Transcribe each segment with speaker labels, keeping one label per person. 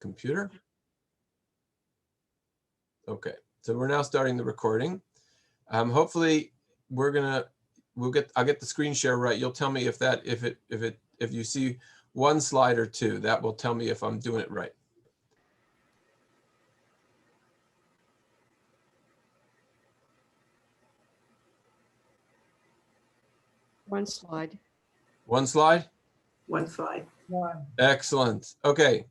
Speaker 1: computer. Okay, so we're now starting the recording. Hopefully I'll get the screen share right. You'll tell me if you see one slide or two. That will tell me if I'm doing it right.
Speaker 2: One slide.
Speaker 1: One slide?
Speaker 3: One slide.
Speaker 2: One.
Speaker 1: Excellent. Okay.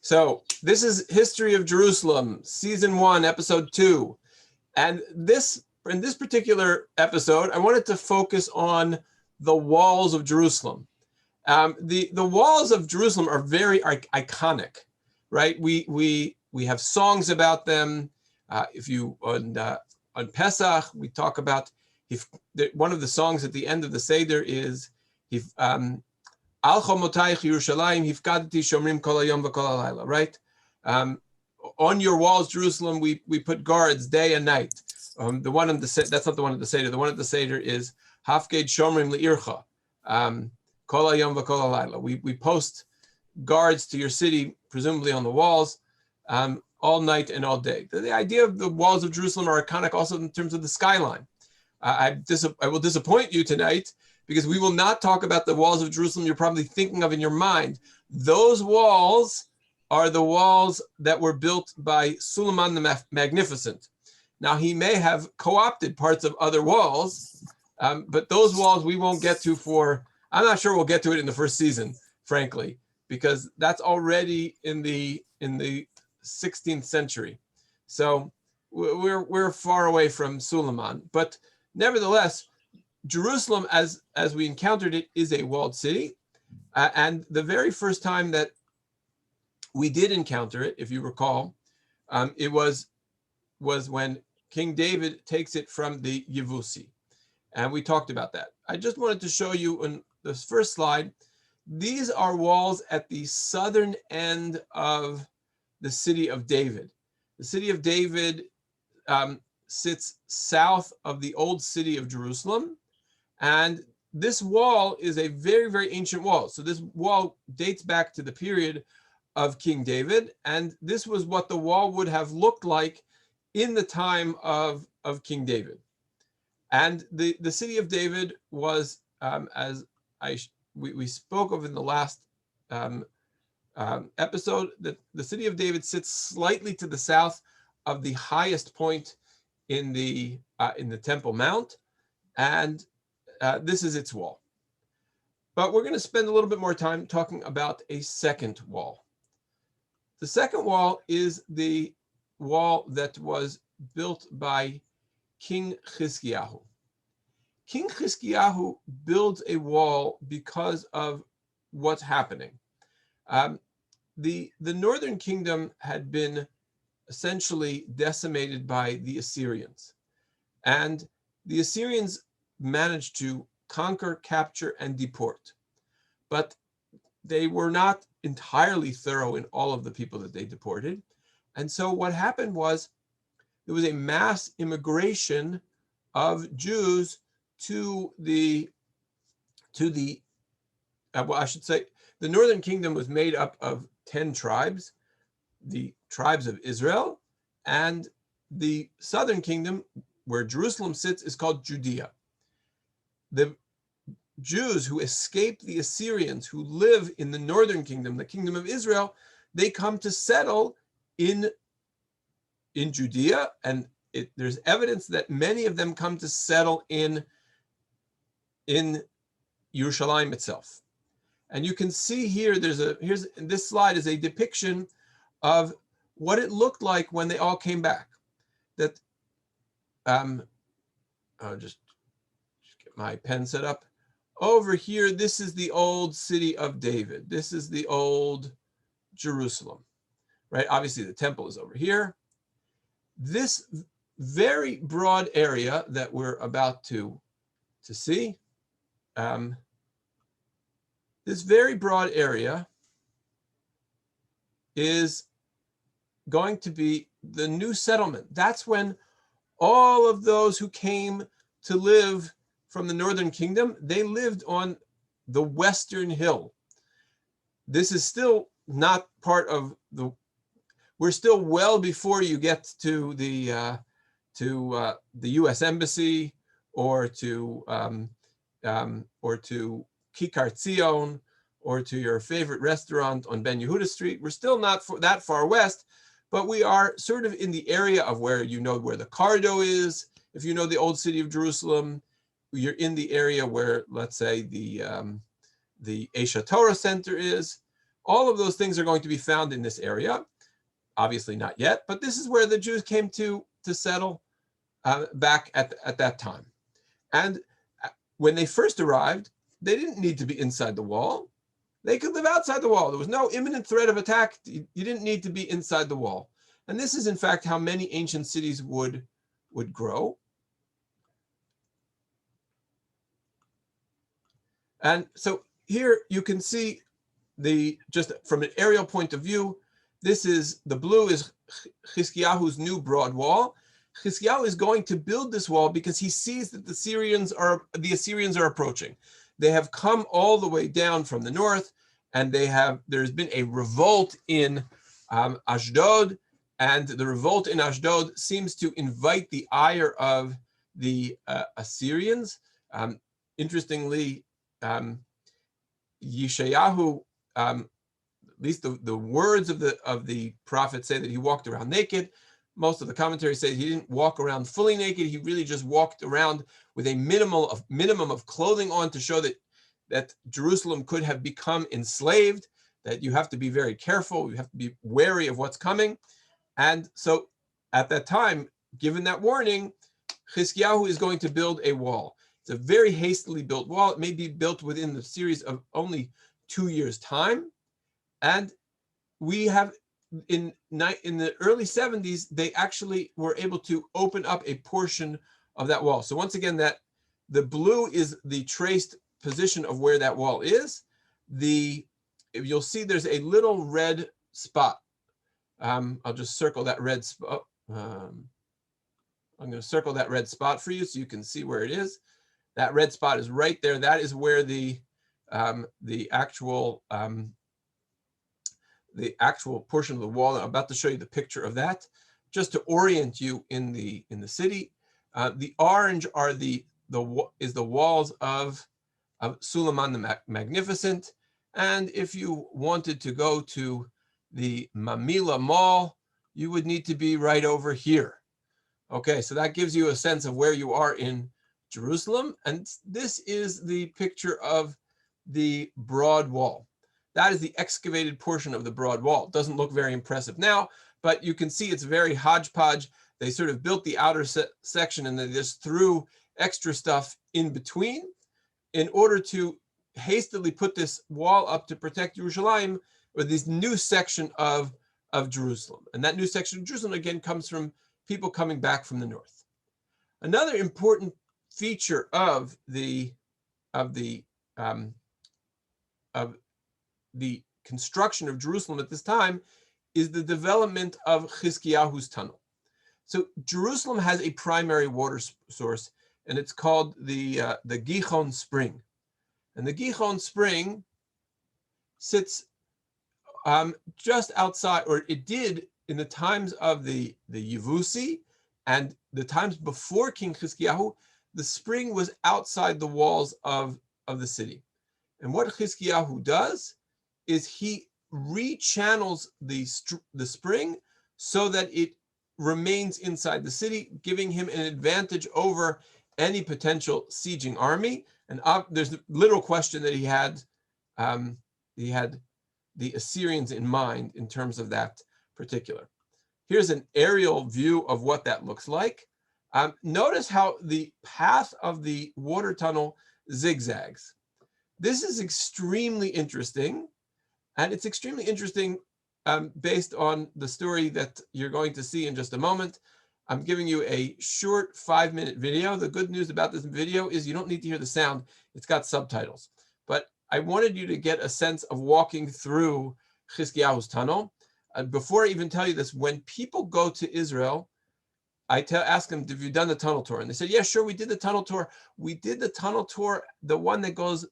Speaker 1: So this is History of Jerusalem, Season 1, Episode 2. And in this particular episode, I wanted to focus on the walls of Jerusalem. The walls of Jerusalem are very iconic, right? We have songs about them. On Pesach, we talk about one of the songs at the end of the Seder is Al Chomotayich Yerushalayim Hifkadati Shomrim Kol Hayom V'Kol Halayla, right? On your walls, Jerusalem, we put guards day and night. The one on the that's not the one at the Seder. The one at the Seder is Hafked Shomrim Le'ircha Kol Hayom V'Kol Halayla. We post guards to your city, presumably on the walls, all night and all day. The idea of the walls of Jerusalem are iconic also in terms of the skyline. I will disappoint you tonight, because we will not talk about the walls of Jerusalem you're probably thinking of in your mind. Those walls are the walls that were built by Suleiman the Magnificent. Now, he may have co-opted parts of other walls, but those walls we won't get to I'm not sure we'll get to it in the first season, frankly, because that's already in the 16th century. So we're far away from Suleiman. But nevertheless, Jerusalem, as we encountered it, is a walled city. And the very first time that we did encounter it, if you recall, it was when King David takes it from the Yevusi. And we talked about that. I just wanted to show you on this first slide, these are walls at the southern end of the city of David. The city of David sits south of the old city of Jerusalem. And this wall is a very, very ancient wall. So this wall dates back to the period of King David. And this was what the wall would have looked like in the time of King David. And the city of David was, as we spoke of in the last episode, that the city of David sits slightly to the south of the highest point in the Temple Mount. And this is its wall. But we're going to spend a little bit more time talking about a second wall. The second wall is the wall that was built by King Chizkiyahu. King Chizkiyahu builds a wall because of what's happening. The northern kingdom had been essentially decimated by the Assyrians. And the Assyrians managed to conquer, capture, and deport. But they were not entirely thorough in all of the people that they deported. And so what happened was there was a mass immigration of Jews to the northern kingdom was made up of 10 tribes, the tribes of Israel, and the southern kingdom, where Jerusalem sits, is called Judea. The Jews who escaped the Assyrians, who live in the northern kingdom, the kingdom of Israel, they come to settle in Judea, and there's evidence that many of them come to settle in Yerushalayim itself. And you can see here, this slide is a depiction of what it looked like when they all came back. That I'll just get my pen set up. Over here, this is the old city of David. This is the old Jerusalem, right? Obviously, the temple is over here. This very broad area that we're about to see, this very broad area is going to be the new settlement. That's when all of those who came to live from the northern kingdom, they lived on the western hill. This is still not part of we're still well before you get to the U.S. Embassy or to Kikar Tzion or to your favorite restaurant on Ben Yehuda Street. We're still not that far west, but we are sort of in the area of where you know where the Cardo is. If you know the old city of Jerusalem, you're in the area where, let's say, the Esha Torah Center is. All of those things are going to be found in this area. Obviously not yet, but this is where the Jews came to settle back at that time. And when they first arrived, they didn't need to be inside the wall. They could live outside the wall. There was no imminent threat of attack. You didn't need to be inside the wall. And this is, in fact, how many ancient cities would grow. And so here you can see just from an aerial point of view, this is, the blue is Chizkiyahu's new broad wall. Chizkiyahu is going to build this wall because he sees that the Assyrians are approaching. They have come all the way down from the north, and there's been a revolt in Ashdod, and the revolt in Ashdod seems to invite the ire of the Assyrians. Interestingly, Yeshayahu, at least the words of the prophet say that he walked around naked. Most of the commentaries say he didn't walk around fully naked. He really just walked around with a minimum of clothing on to show that Jerusalem could have become enslaved, that you have to be very careful, you have to be wary of what's coming. And so at that time, given that warning, Chizkiyahu is going to build a wall. It's a very hastily built wall. It may be built within the series of only 2 years' time. And we have, in the early 70s, they actually were able to open up a portion of that wall. So once again, that the blue is the traced position of where that wall is. You'll see there's a little red spot. I'll just circle that red spot. I'm going to circle that red spot for you so you can see where it is. That red spot is right there. That is where the actual portion of the wall. I'm about to show you the picture of that, just to orient you in the city. The orange are the walls of Suleiman the Magnificent. And if you wanted to go to the Mamila Mall, you would need to be right over here. Okay, so that gives you a sense of where you are in Jerusalem. And this is the picture of the broad wall. That is the excavated portion of the broad wall. It doesn't look very impressive now, but you can see it's very hodgepodge. They sort of built the outer section and they just threw extra stuff in between in order to hastily put this wall up to protect Yerushalayim, or this new section of Jerusalem. And that new section of Jerusalem, again, comes from people coming back from the north. Another important feature of the construction of Jerusalem at this time is the development of Chizkiyahu's tunnel. So Jerusalem has a primary water source, and it's called the Gihon Spring. And the Gihon Spring sits just outside, or it did in the times of the Yevusi and the times before King Chizkiyahu. The spring was outside the walls of the city. And what Chizkiyahu does is he rechannels the spring so that it remains inside the city, giving him an advantage over any potential sieging army. And there's little question that he had the Assyrians in mind in terms of that particular. Here's an aerial view of what that looks like. Notice how the path of the water tunnel zigzags. This is extremely interesting, and it's extremely interesting based on the story that you're going to see in just a moment. I'm giving you a short 5-minute video. The good news about this video is you don't need to hear the sound. It's got subtitles. But I wanted you to get a sense of walking through Chizkiyahu's tunnel. Before I even tell you this, when people go to Israel, I ask them, have you done the tunnel tour? And they said, yeah, sure, we did the tunnel tour. We did the tunnel tour, the one that goes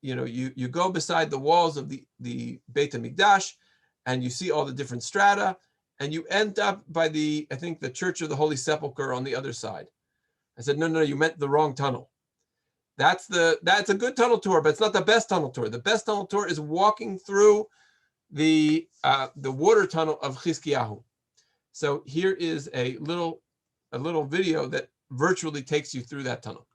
Speaker 1: you go beside the walls of the Beit HaMikdash, and you see all the different strata, and you end up by I think the Church of the Holy Sepulchre on the other side. I said, no, you meant the wrong tunnel. That's a good tunnel tour, but it's not the best tunnel tour. The best tunnel tour is walking through the water tunnel of Chizkiyahu. So here is a little video that virtually takes you through that tunnel.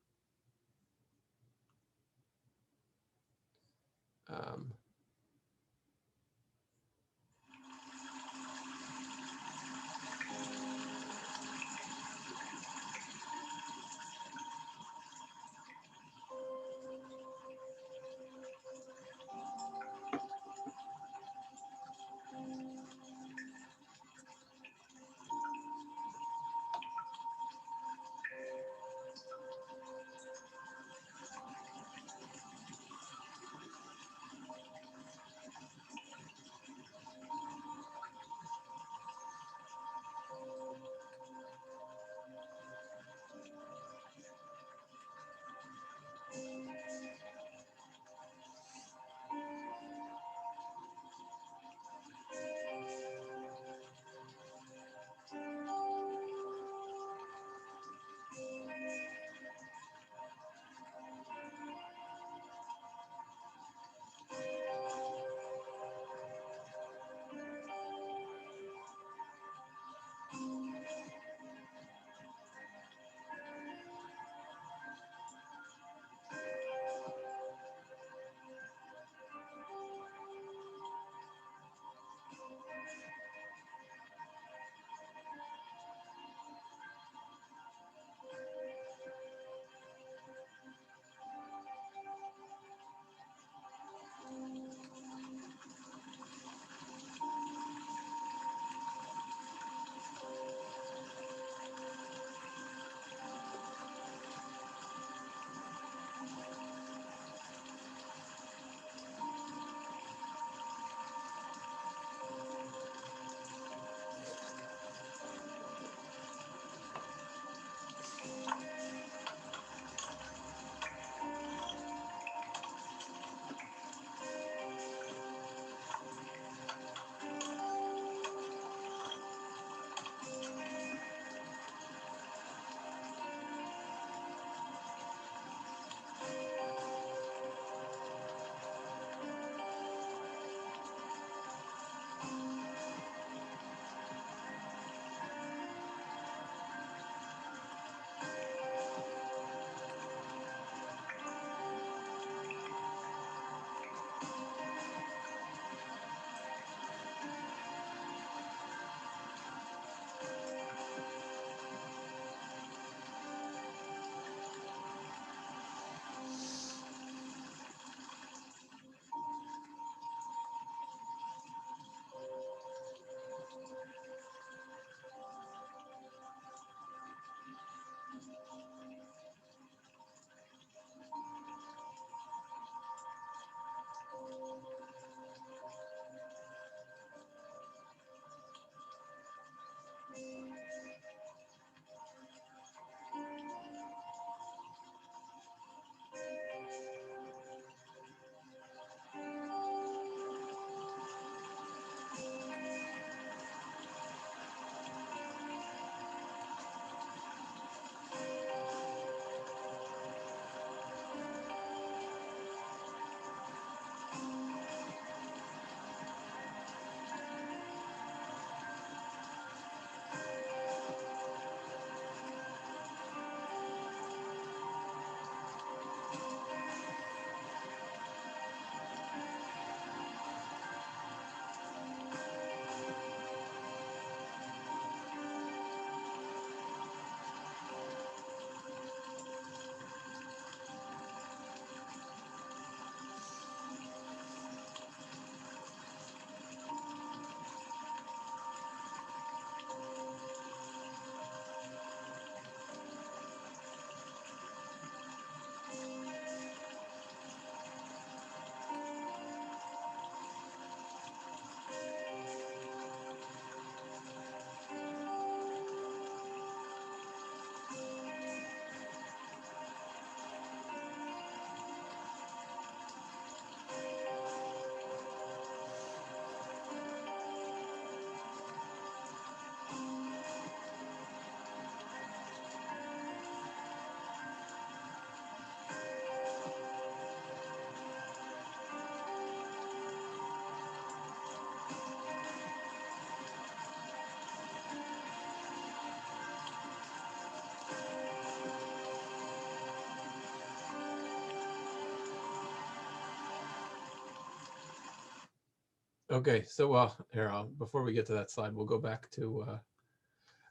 Speaker 1: Okay, so here, before we get to that slide, we'll go back to.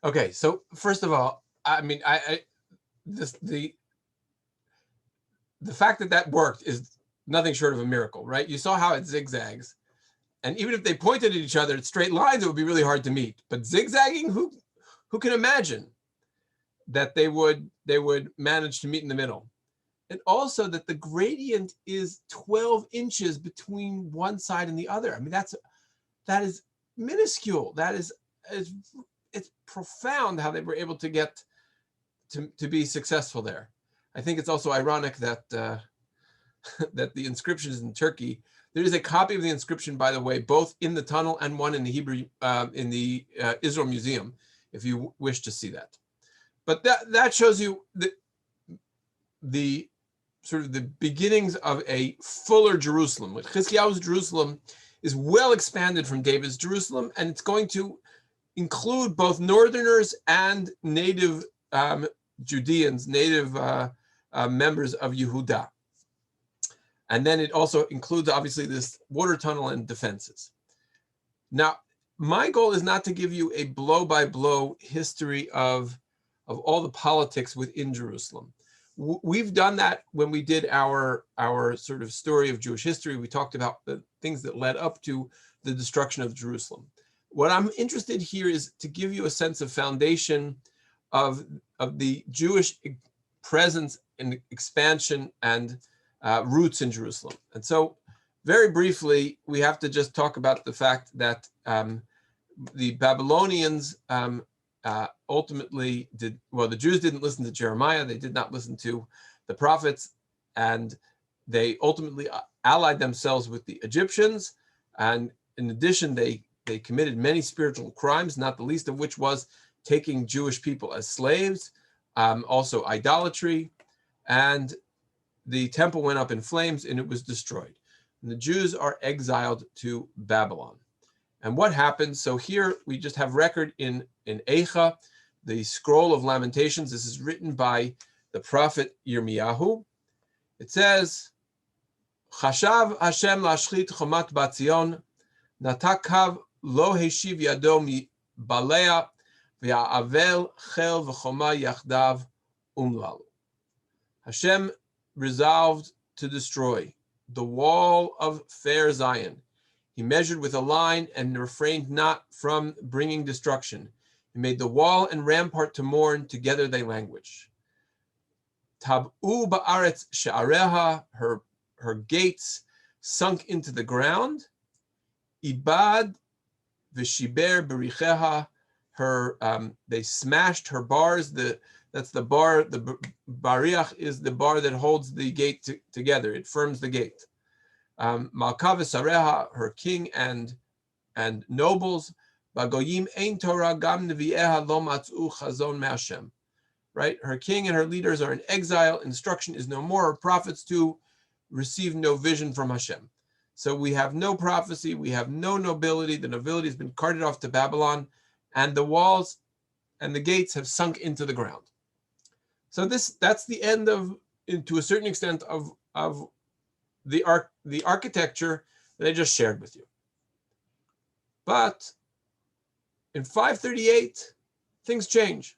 Speaker 1: Okay, so first of all, I mean, this the fact that that worked is nothing short of a miracle, right? You saw how it zigzags, and even if they pointed at each other at straight lines, it would be really hard to meet. But zigzagging, who can imagine that they would manage to meet in the middle? And also that the gradient is 12 inches between one side and the other. I mean, that is minuscule. That is it's profound how they were able to get to be successful there. I think it's also ironic that that the inscription is in Turkey. There is a copy of the inscription, by the way, both in the tunnel and one in the Hebrew in the Israel Museum, if you wish to see that. But that shows you the sort of the beginnings of a fuller Jerusalem. With Chizkiyahu's Jerusalem is well expanded from David's Jerusalem, and it's going to include both northerners and native Judeans, native members of Yehuda. And then it also includes, obviously, this water tunnel and defenses. Now, my goal is not to give you a blow-by-blow history of all the politics within Jerusalem. We've done that when we did our sort of story of Jewish history. We talked about the things that led up to the destruction of Jerusalem. What I'm interested here is to give you a sense of foundation of the Jewish presence and expansion and roots in Jerusalem. And so very briefly, we have to just talk about the fact that the Babylonians ultimately the Jews didn't listen to Jeremiah, they did not listen to the prophets, and they ultimately allied themselves with the Egyptians. And in addition, they committed many spiritual crimes, not the least of which was taking Jewish people as slaves, also idolatry, and the temple went up in flames and it was destroyed. And the Jews are exiled to Babylon. And what happened? So here we just have record in Eicha, the scroll of Lamentations. This is written by the prophet Yirmiyahu. It says, Chashav Hashem lashchit chomat batzion, natakav lo heshiv yado mi balea, v'ya'avel chel v'choma yachdav umlalu. Hashem resolved to destroy the wall of fair Zion. He measured with a line and refrained not from bringing destruction. He made the wall and rampart to mourn, together they languish. Tab'u ba'aretz she'areha, her gates sunk into the ground. Ibad v'shiber bericheha, they smashed her bars. That's the bar. The bariach is the bar that holds the gate together. It firms the gate. Malka v'sareha, her king and nobles. Bagoyim ein Torah gam nevieha lo matzu chazon me'Hashem. Right, her king and her leaders are in exile. Instruction is no more. Her prophets too receive no vision from Hashem. So we have no prophecy. We have no nobility. The nobility has been carted off to Babylon, and the walls and the gates have sunk into the ground. So that's the end of, to a certain extent, of the architecture that I just shared with you. But in 538, things change.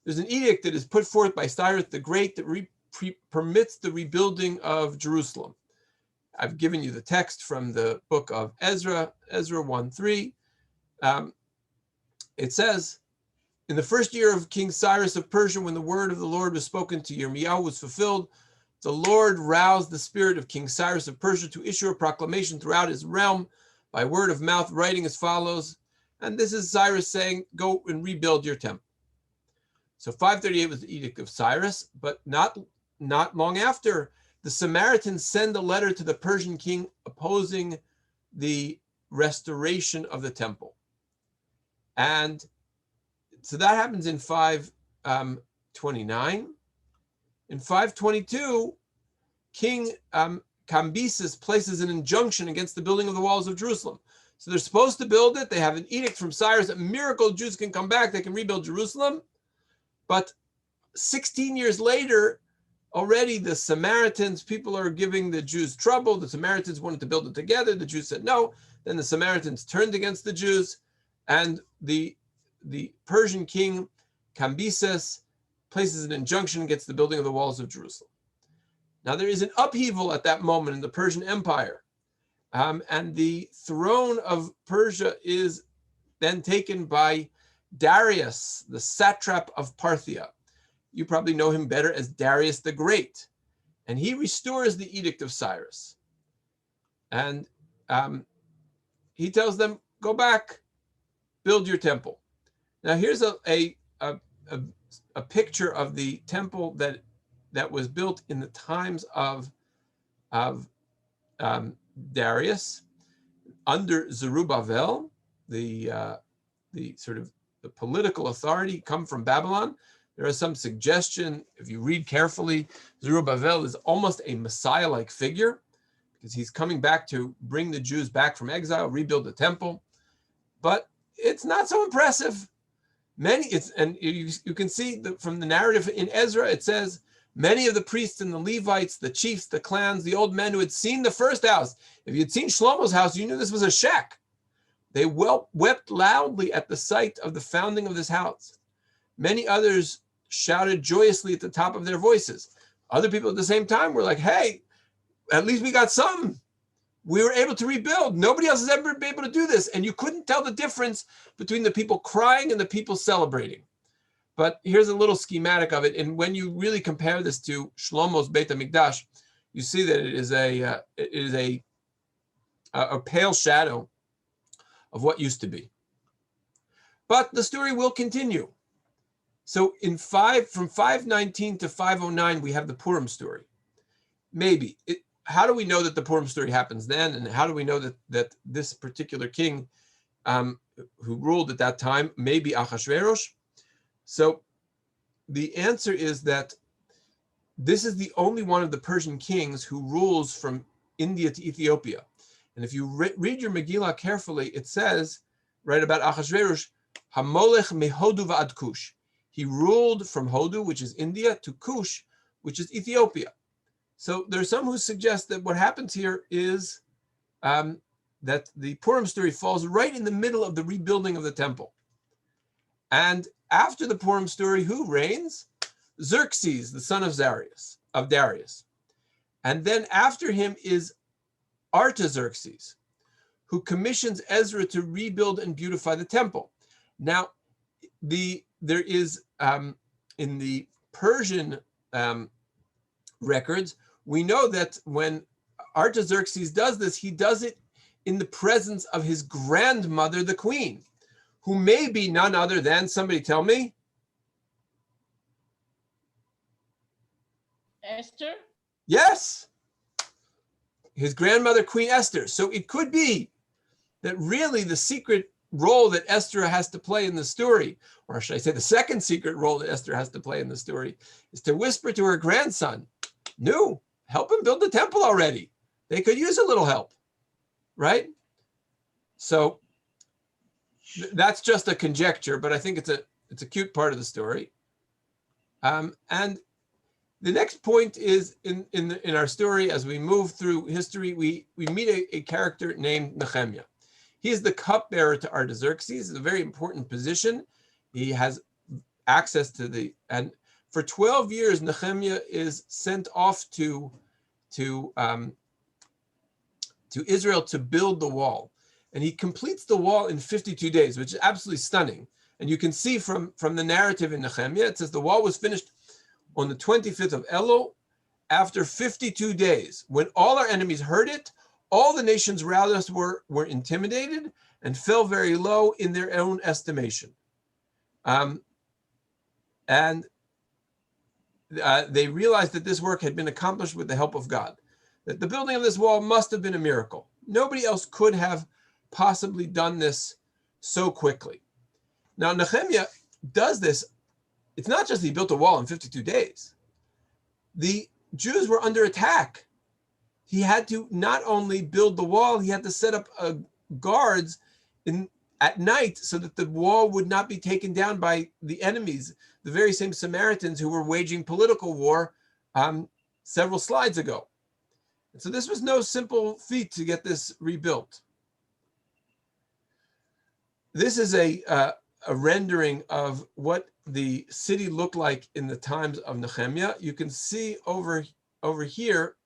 Speaker 1: There's an edict that is put forth by Cyrus the Great that permits the rebuilding of Jerusalem. I've given you the text from the book of Ezra 1:3. It says, in the first year of King Cyrus of Persia, when the word of the Lord was spoken to Yirmiyahu was fulfilled, the Lord roused the spirit of King Cyrus of Persia to issue a proclamation throughout his realm by word of mouth, writing as follows. And this is Cyrus saying, go and rebuild your temple. So 538 was the edict of Cyrus, but not long after, the Samaritans send a letter to the Persian king opposing the restoration of the temple. And so that happens in 529. In 522, King Cambyses places an injunction against the building of the walls of Jerusalem. So they're supposed to build it. They have an edict from Cyrus, a miracle, Jews can come back, they can rebuild Jerusalem. But 16 years later, already the Samaritans, people are giving the Jews trouble. The Samaritans wanted to build it together. The Jews said no. Then the Samaritans turned against the Jews, and the Persian king Cambyses places an injunction against the building of the walls of Jerusalem. Now there is an upheaval at that moment in the Persian Empire, and the throne of Persia is then taken by Darius, the satrap of Parthia. You probably know him better as Darius the Great. And he restores the Edict of Cyrus. And he tells them, go back, build your temple. Now here's a picture of the temple that was built in the times of Darius under Zerubbabel, the sort of the political authority come from Babylon. There is some suggestion, if you read carefully, Zerubbabel is almost a Messiah-like figure because he's coming back to bring the Jews back from exile, rebuild the temple. But it's not so impressive. You can see from the narrative in Ezra, it says, many of the priests and the Levites, the chiefs, the clans, the old men who had seen the first house, if you'd seen Shlomo's house, you knew this was a shack. They wept loudly at the sight of the founding of this house. Many others shouted joyously at the top of their voices. Other people at the same time were like, hey, at least we got something. We were able to rebuild. Nobody else has ever been able to do this. And you couldn't tell the difference between the people crying and the people celebrating. But here's a little schematic of it. And when you really compare this to Shlomo's Beit HaMikdash, you see that it is a pale shadow of what used to be. But the story will continue. So from 519 to 509, we have the Purim story. Maybe. How do we know that the Purim story happens then? And how do we know that this particular king who ruled at that time may be Achashverosh? So the answer is that this is the only one of the Persian kings who rules from India to Ethiopia. And if you read your Megillah carefully, it says, right about Achashverosh, Hamolech mehodu va'ad Kush. He ruled from Hodu, which is India, to Kush, which is Ethiopia. So there are some who suggest that what happens here is that the Purim story falls right in the middle of the rebuilding of the temple. And after the Purim story, who reigns? Xerxes, the son of Darius. And then after him is Artaxerxes, who commissions Ezra to rebuild and beautify the temple. Now, there is in the Persian records, we know that when Artaxerxes does this, he does it in the presence of his grandmother, the queen, who may be none other than, somebody tell me?
Speaker 3: Esther?
Speaker 1: Yes, his grandmother, Queen Esther. So it could be that really the secret role that Esther has to play in the story, or should I say the second secret role that Esther has to play in the story, is to whisper to her grandson, no, help him build the temple already. They could use a little help, right? So that's just a conjecture, but I think it's a cute part of the story. And the next point is in our story, as we move through history, we meet a character named Nehemia. He is the cupbearer to Artaxerxes. It's a very important position. He has access to and for 12 years, Nehemia is sent off to Israel to build the wall. And he completes the wall in 52 days, which is absolutely stunning. And you can see from the narrative in Nehemia, it says the wall was finished on the 25th of Elul after 52 days. When all our enemies heard it, all the nations around us were intimidated and fell very low in their own estimation. And they realized that this work had been accomplished with the help of God, that the building of this wall must have been a miracle. Nobody else could have possibly done this so quickly. Now, Nehemia does this. It's not just he built a wall in 52 days. The Jews were under attack. He had to not only build the wall, he had to set up guards at night so that the wall would not be taken down by the enemies, the very same Samaritans who were waging political war several slides ago. And so this was no simple feat to get this rebuilt. This is a rendering of what the city looked like in the times of Nehemia. You can see over here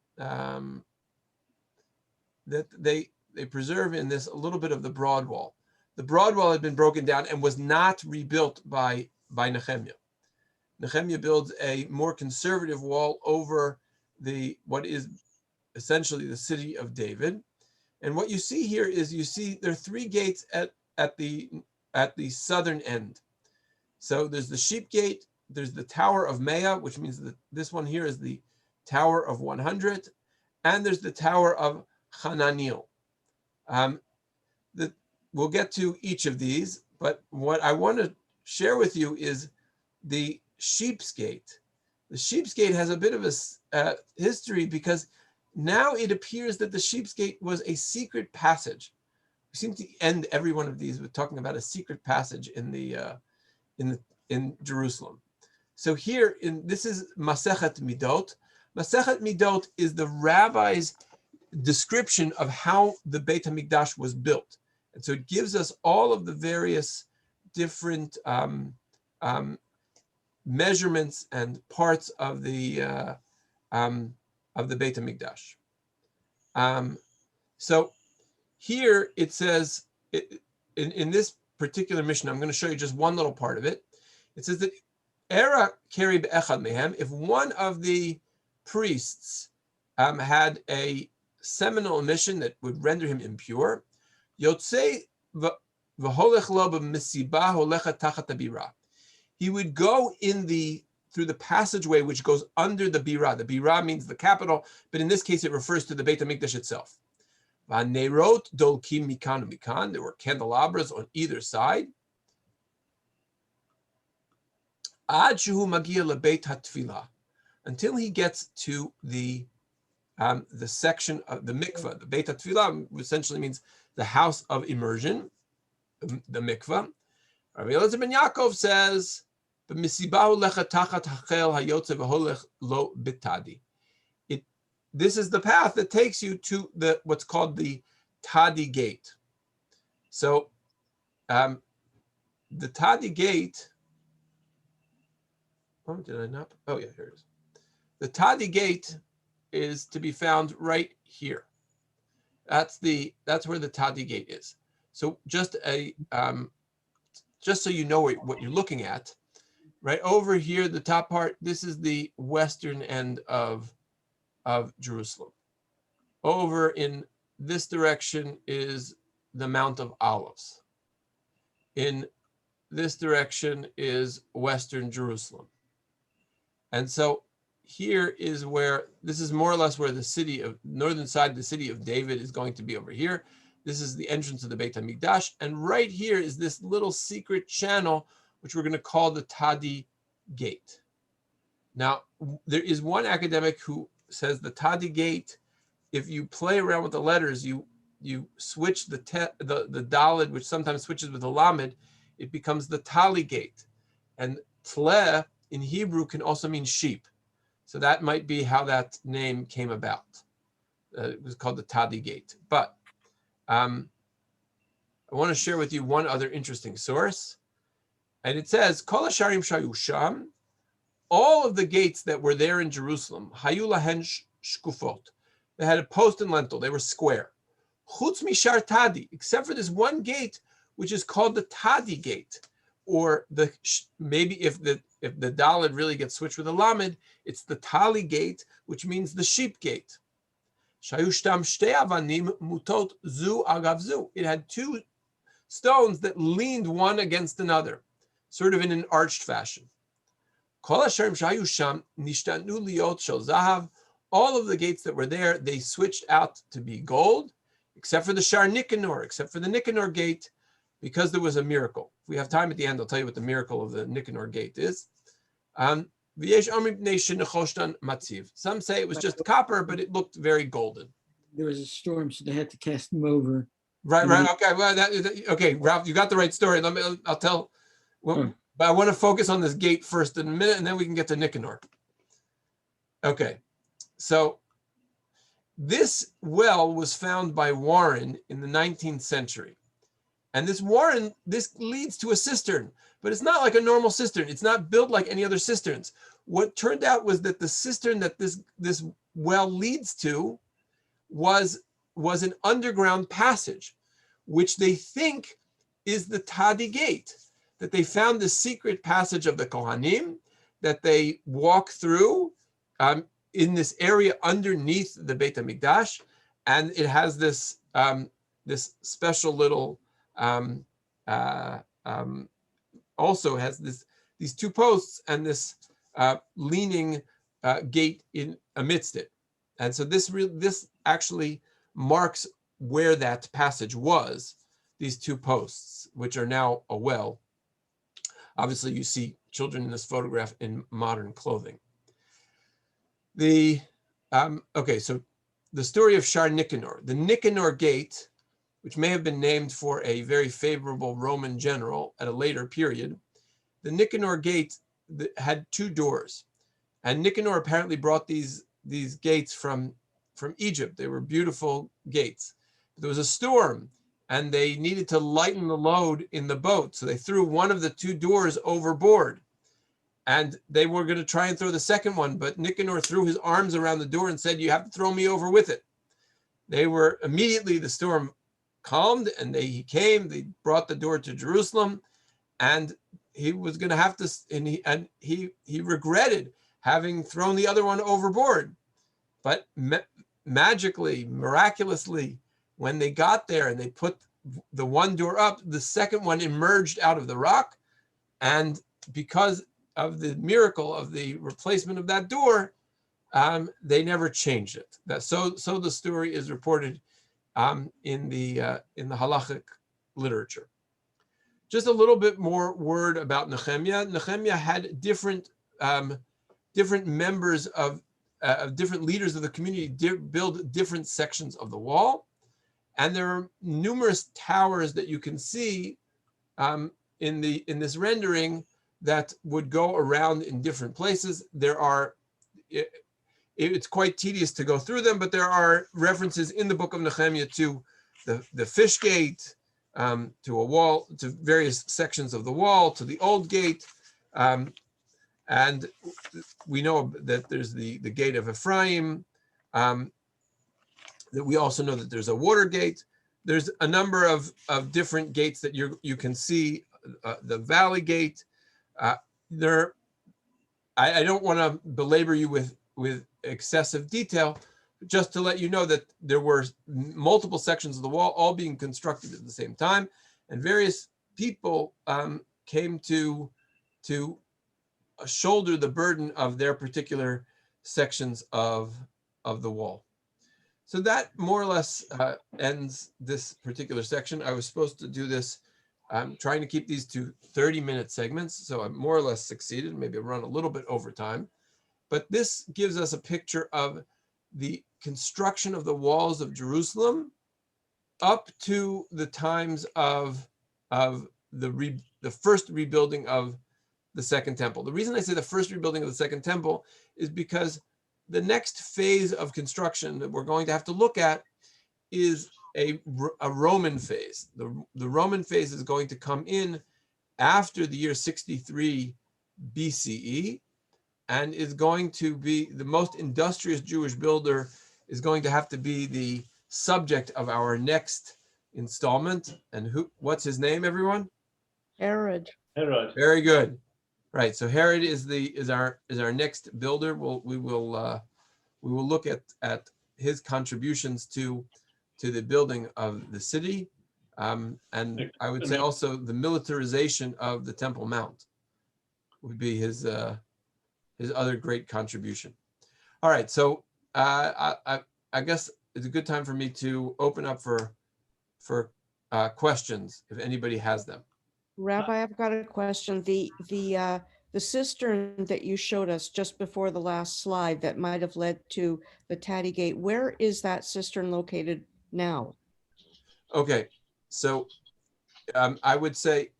Speaker 1: that they preserve in this a little bit of the broad wall. The broad wall had been broken down and was not rebuilt by Nehemia. Nehemia builds a more conservative wall over what is essentially the city of David. And what you see here is there are three gates at the southern end. So there's the sheep gate, there's the Tower of Mea, which means that this one here is the Tower of 100, and there's the Tower of Hananiel. We'll get to each of these, but what I want to share with you is the Sheep's Gate. The Sheep's Gate has a bit of a history because now it appears that the Sheep's Gate was a secret passage. We seem to end every one of these with talking about a secret passage in Jerusalem. So here, this is Masechet Midot. Masechet Midot is the rabbi's description of how the Beit HaMikdash was built. And so it gives us all of the various different measurements and parts of the Beit HaMikdash. So here it says, in this particular mission, I'm going to show you just one little part of it. It says that Era Keri Be'echad Mehem, if one of the priests had a seminal emission that would render him impure, Yotzei v'holech lo b'misibah holecha tachat habira. He would go through the passageway which goes under the bira. The bira means the capital, but in this case it refers to the Beit HaMikdash itself. V'anerot dolkim mikan u'mikan. There were candelabras on either side. Ad shehu magia lebeit hatfilah, until he gets to the section of the mikvah. The Beit HaTfilah essentially means the house of immersion, the mikvah. Rabbi Elazar ben Yaakov says, this is the path that takes you to what's called the Tadi Gate. So the Tadi Gate, did I not? Oh yeah, here it is. The Tadi Gate is to be found right here. That's where the Tadi Gate is. So just so you know what you're looking at, right over here, the top part, this is the western end of Jerusalem. Over in this direction is the Mount of Olives. In this direction is Western Jerusalem. And so here is this is more or less where the northern side of the city of David is going to be over here. This is the entrance of the Beit HaMikdash. And right here is this little secret channel, which we're going to call the Tadi Gate. Now, there is one academic who says the Tadi Gate, if you play around with the letters, you switch the Daled, which sometimes switches with the Lamed, it becomes the Tali Gate. And Tle in Hebrew can also mean sheep. So that might be how that name came about. It was called the Tadi Gate. But I want to share with you one other interesting source. And it says, Kol hasharim shayu sham, all of the gates that were there in Jerusalem, hayu lahen shkufot. They had a post and lintel. They were square. Chutz mishar Tadi, except for this one gate, which is called the Tadi Gate. Or maybe if the Daled really gets switched with a Lamed, it's the Tali Gate, which means the sheep gate. Shayushtam shtei avanim mutot zu agav zu. It had two stones that leaned one against another, sort of in an arched fashion. Kol hasharim shayusham nishtanu liot shel zahav. All of the gates that were there, they switched out to be gold, except for the Shar Nicanor, except for the Nicanor gate, because there was a miracle. If we have time at the end, I'll tell you what the miracle of the Nicanor gate is. Some say it was just copper, but it looked very golden.
Speaker 3: There was a storm, so they had to cast them over.
Speaker 1: Right. Okay. Well, okay, Ralph, you got the right story. I'll tell. Well, but I want to focus on this gate first in a minute, and then we can get to Nicanor. Okay. So this well was found by Warren in the 19th century. And this warren, this leads to a cistern, but it's not like a normal cistern. It's not built like any other cisterns. What turned out was that the cistern that this well leads to was an underground passage, which they think is the Tadi Gate, that they found the secret passage of the Kohanim, that they walk through in this area underneath the Beit HaMikdash, and it has this this special little also has these two posts and this leaning gate in amidst it, and so this actually marks where that passage was. These two posts, which are now a well. Obviously, you see children in this photograph in modern clothing. Okay, so the story of Shar Nicanor, the Nicanor Gate, which may have been named for a very favorable Roman general at a later period. The Nicanor Gate had two doors, and Nicanor apparently brought these gates from Egypt. They were beautiful gates. There was a storm, and they needed to lighten the load in the boat, so they threw one of the two doors overboard. And they were going to try and throw the second one, but Nicanor threw his arms around the door and said, "You have to throw me over with it." They were immediately, the storm calmed, and they brought the door to Jerusalem, and he was going to have to, and he regretted having thrown the other one overboard. But magically, miraculously, when they got there and they put the one door up, the second one emerged out of the rock, and because of the miracle of the replacement of that door, they never changed it. So the story is reported in the halachic literature. Just a little bit more word about Nehemia. Nehemia had different members of different leaders of the community build different sections of the wall, and there are numerous towers that you can see in this rendering that would go around in different places. It's quite tedious to go through them, but there are references in the book of Nehemia to the fish gate, to a wall, to various sections of the wall, to the old gate, and we know that there's the gate of Ephraim. That we also know that there's a water gate. There's a number of different gates that you can see. The valley gate. I don't want to belabor you with excessive detail, just to let you know that there were multiple sections of the wall all being constructed at the same time, and various people came to shoulder the burden of their particular sections of the wall. So that more or less ends this particular section. I was supposed to do this. I'm trying to keep these to 30-minute segments, so I more or less succeeded. Maybe I run a little bit over time. But this gives us a picture of the construction of the walls of Jerusalem up to the times of the first rebuilding of the Second Temple. The reason I say the first rebuilding of the Second Temple is because the next phase of construction that we're going to have to look at is a Roman phase. The Roman phase is going to come in after the year 63 BCE, and is going to be the most industrious Jewish builder, is going to have to be the subject of our next installment. And what's his name, everyone?
Speaker 2: Herod.
Speaker 1: Very good. Right. So Herod is our next builder. We will look at his contributions to the building of the city, and I would say also the militarization of the Temple Mount would be his other great contribution. All right, so I guess it's a good time for me to open up for questions if anybody has them.
Speaker 2: Rabbi, I've got a question. The cistern that you showed us just before the last slide that might have led to the Tadi Gate, where is that cistern located now?
Speaker 1: Okay, so I would say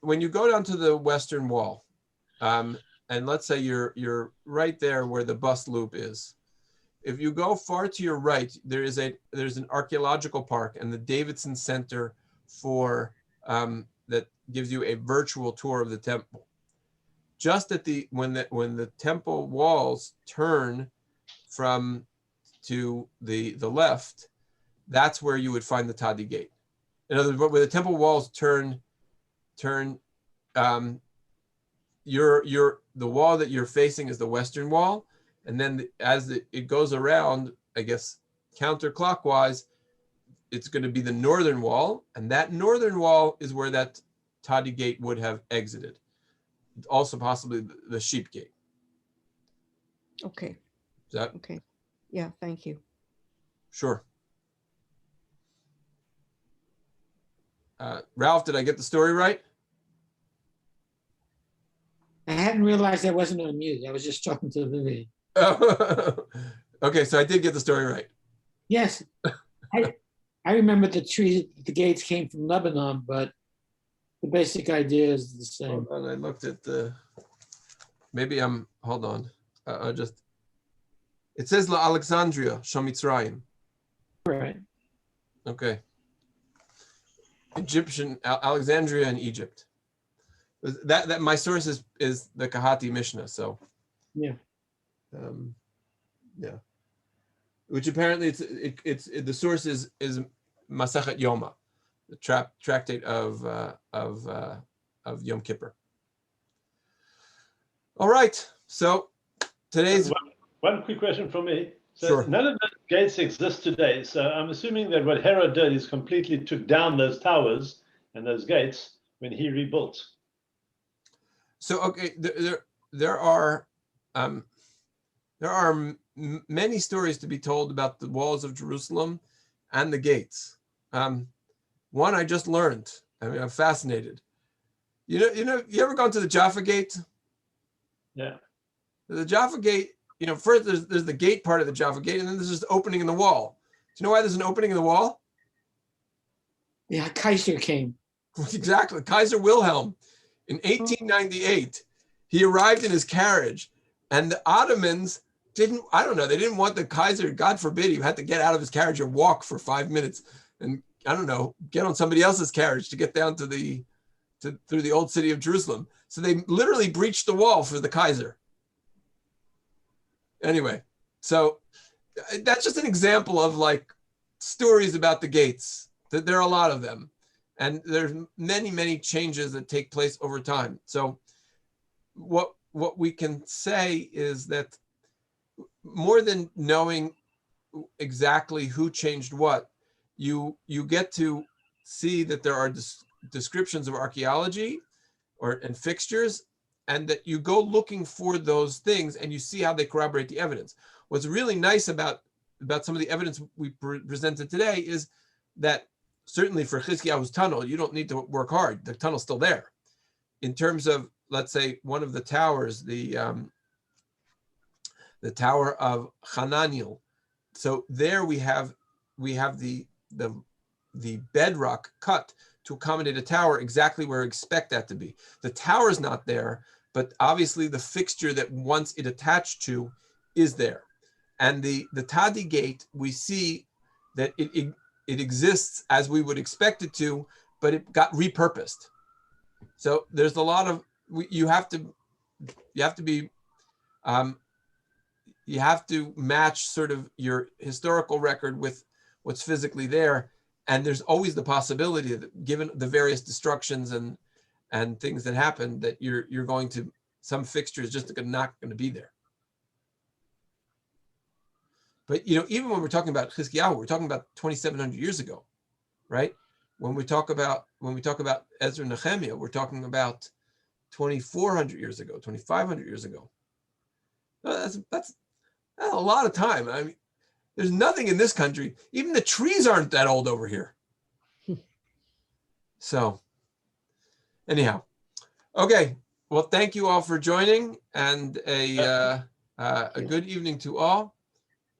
Speaker 1: when you go down to the western wall, and let's say you're right there where the bus loop is, if you go far to your right, there's an archaeological park and the Davidson Center for that gives you a virtual tour of the temple. Just at when the temple walls turn from to the left, that's where you would find the Tadi Gate. In other words, where the temple walls turn, the wall that you're facing is the western wall, and then as it goes around, I guess counterclockwise, it's going to be the northern wall, and that northern wall is where that Tadi Gate would have exited. Also possibly the Sheep Gate.
Speaker 2: Okay.
Speaker 1: Is that
Speaker 2: okay? Yeah, thank you.
Speaker 1: Sure. Ralph, did I get the story right?
Speaker 3: I hadn't realized I wasn't on mute. I was just talking to Vivian.
Speaker 1: Oh, okay, so I did get the story right.
Speaker 3: Yes, I remember the gates came from Lebanon, but the basic idea is the same.
Speaker 1: Hold on, I looked at hold on. It says La Alexandria, Shamitzrayim.
Speaker 3: Right.
Speaker 1: Okay. Egyptian, Alexandria in Egypt. That my source is the Kahati Mishnah, so.
Speaker 3: Yeah.
Speaker 1: Yeah. Which apparently the source is Masachet Yoma, the tractate of Yom Kippur. All right, so today's
Speaker 4: one quick question from me. So
Speaker 1: sure.
Speaker 4: None of those gates exist today. So I'm assuming that what Herod did is completely took down those towers and those gates when he rebuilt.
Speaker 1: So okay, there are many stories to be told about the walls of Jerusalem and the gates. One I just learned. I mean, I'm fascinated. You ever gone to the Jaffa Gate?
Speaker 4: Yeah.
Speaker 1: The Jaffa Gate. First there's the gate part of the Jaffa Gate, and then there's just the opening in the wall. Do you know why there's an opening in the wall?
Speaker 3: Yeah, Kaiser came.
Speaker 1: Exactly, Kaiser Wilhelm, in 1898, he arrived in his carriage, and the Ottomans they didn't want the Kaiser, God forbid, he had to get out of his carriage and walk for 5 minutes, and get on somebody else's carriage to get down through the old city of Jerusalem. So they literally breached the wall for the Kaiser. Anyway, so that's just an example of stories about the gates. There are a lot of them, and there's many changes that take place over time. So what we can say is that more than knowing exactly who changed what, you get to see that there are descriptions of archaeology and fixtures, and that you go looking for those things and you see how they corroborate the evidence. What's really nice about some of the evidence we presented today is that certainly for Chizkiyahu's tunnel, you don't need to work hard. The tunnel's still there. In terms of, let's say, one of the towers, the Tower of Hananiel. So there we have the bedrock cut to accommodate a tower exactly where we expect that to be. The tower is not there, but obviously the fixture that once it attached to is there. And the Tadi Gate, we see that it exists as we would expect it to, but it got repurposed. So there's a lot of, you have to match sort of your historical record with what's physically there. And there's always the possibility that given the various destructions and things that happen, that you're going to, some fixtures just not going to be there. But even when we're talking about Chizkiyahu, we're talking about 2,700 years ago, right? When we talk about Ezra and Nehemia, we're talking about 2,400 years ago, 2,500 years ago. That's a lot of time. I mean, there's nothing in this country. Even the trees aren't that old over here. So, anyhow, okay. Well, thank you all for joining, and a good evening to all.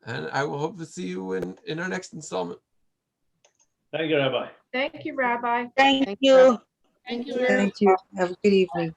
Speaker 1: And I will hope to see you in our next installment.
Speaker 4: Thank you, Rabbi.
Speaker 5: Thank you, Rabbi.
Speaker 6: Thank
Speaker 2: Thank
Speaker 6: you.
Speaker 5: Thank you.
Speaker 6: Thank you. Have a good evening.